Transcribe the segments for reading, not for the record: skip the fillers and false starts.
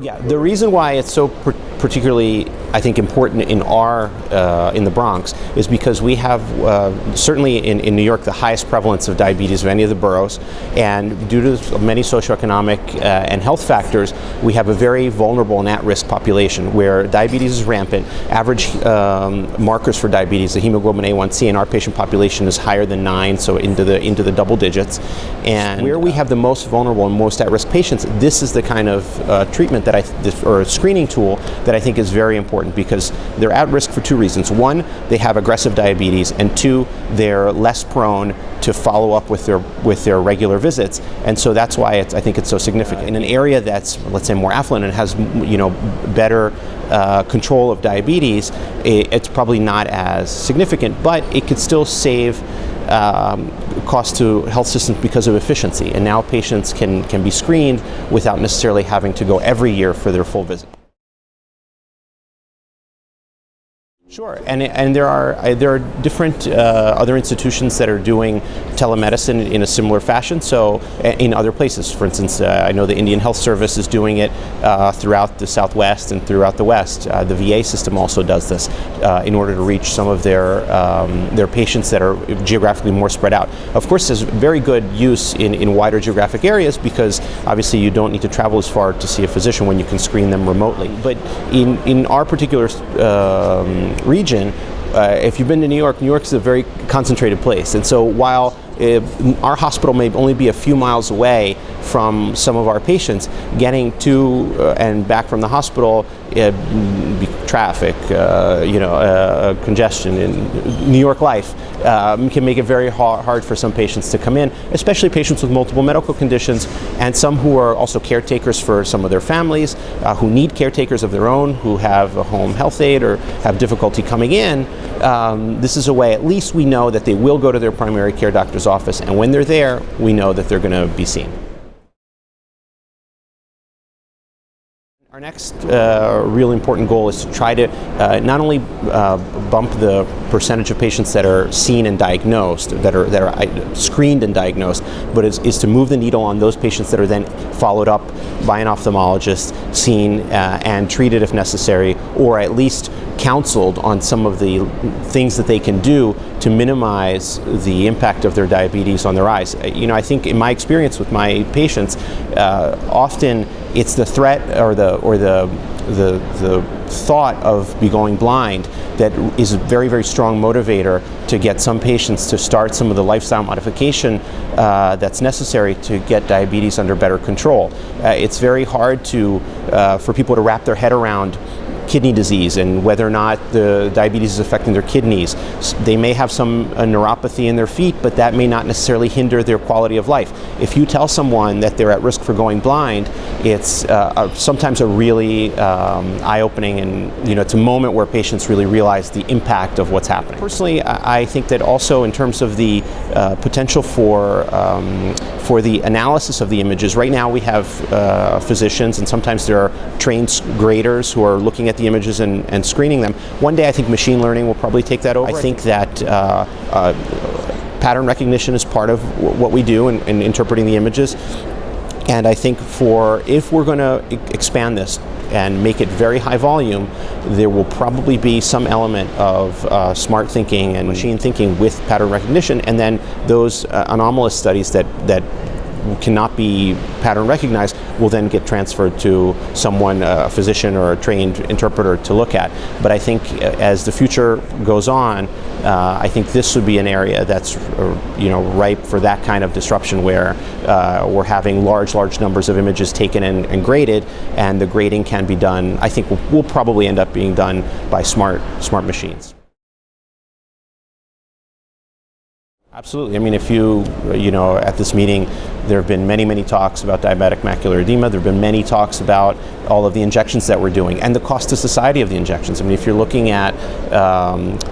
Yeah, the reason why it's so particularly, I think, important in in the Bronx is because we have, certainly in New York, the highest prevalence of diabetes of any of the boroughs, and due to many socioeconomic and health factors, we have a very vulnerable and at-risk population where diabetes is rampant. Average markers for diabetes, the hemoglobin A1C in our patient population is higher than 9, so into the double digits. And where we have the most vulnerable and most at-risk patients, this is the kind of treatment or screening tool that I think is very important, because they're at risk for two reasons. One, they have aggressive diabetes, and two, they're less prone to follow up with their regular visits, and so that's why I think it's so significant. In an area that's, let's say, more affluent and has better control of diabetes, it's probably not as significant, but it could still save cost to health systems because of efficiency, and now patients can be screened without necessarily having to go every year for their full visit. Sure, and there are different other institutions that are doing telemedicine in a similar fashion. So in other places, for instance, I know the Indian Health Service is doing it throughout the Southwest and throughout the West. The VA system also does this in order to reach some of their patients that are geographically more spread out. Of course, there's very good use in wider geographic areas, because obviously you don't need to travel as far to see a physician when you can screen them remotely. But in our particular region, if you've been to New York is a very concentrated place, and so while our hospital may only be a few miles away from some of our patients, getting to and back from the hospital, traffic, congestion in New York life can make it very hard for some patients to come in, especially patients with multiple medical conditions, and some who are also caretakers for some of their families, who need caretakers of their own, who have a home health aide or have difficulty coming in. This is a way, at least we know that they will go to their primary care doctor's office, and when they're there, we know that they're going to be seen. Our next real important goal is to try to not only bump the percentage of patients that are seen and diagnosed, that are screened and diagnosed, but is to move the needle on those patients that are then followed up by an ophthalmologist, seen and treated if necessary, or at least counseled on some of the things that they can do to minimize the impact of their diabetes on their eyes. I think in my experience with my patients, often it's the threat or the thought of going blind that is a very, very strong motivator to get some patients to start some of the lifestyle modification that's necessary to get diabetes under better control. It's very hard for people to wrap their head around kidney disease and whether or not the diabetes is affecting their kidneys. They may have some neuropathy in their feet, but that may not necessarily hinder their quality of life. If you tell someone that they're at risk for going blind, it's sometimes a really eye-opening, and it's a moment where patients really realize the impact of what's happening. Personally, I think that also in terms of the potential for the analysis of the images, right now we have physicians, and sometimes there are trained graders who are looking at the images and screening them. One day I think machine learning will probably take that over. I think that pattern recognition is part of what we do in interpreting the images. And I think if we're going to expand this and make it very high volume, there will probably be some element of smart thinking and machine thinking with pattern recognition, and then those anomalous studies that cannot be pattern recognized will then get transferred to someone, a physician or a trained interpreter, to look at. But I think as the future goes on, I think this would be an area that's ripe for that kind of disruption, where we're having large numbers of images taken and graded, and the grading can be done. I think will probably end up being done by smart machines. Absolutely. I mean, if at this meeting, there have been many talks about diabetic macular edema. There have been many talks about all of the injections that we're doing and the cost to society of the injections. I mean, if you're looking at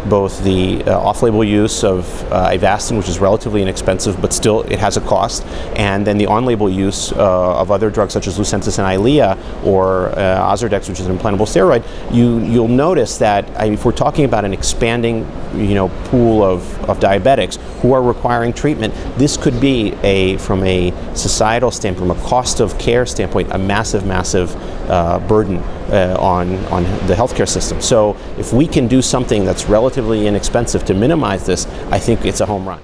both the off-label use of Avastin, which is relatively inexpensive, but still it has a cost, and then the on-label use of other drugs such as Lucentis and Eylea, or Ozurdex, which is an implantable steroid, you'll notice that if we're talking about an expanding pool of diabetics who who are requiring treatment, this could be from a societal standpoint, from a cost of care standpoint, a massive burden on the healthcare system. So if we can do something that's relatively inexpensive to minimize this, I think it's a home run.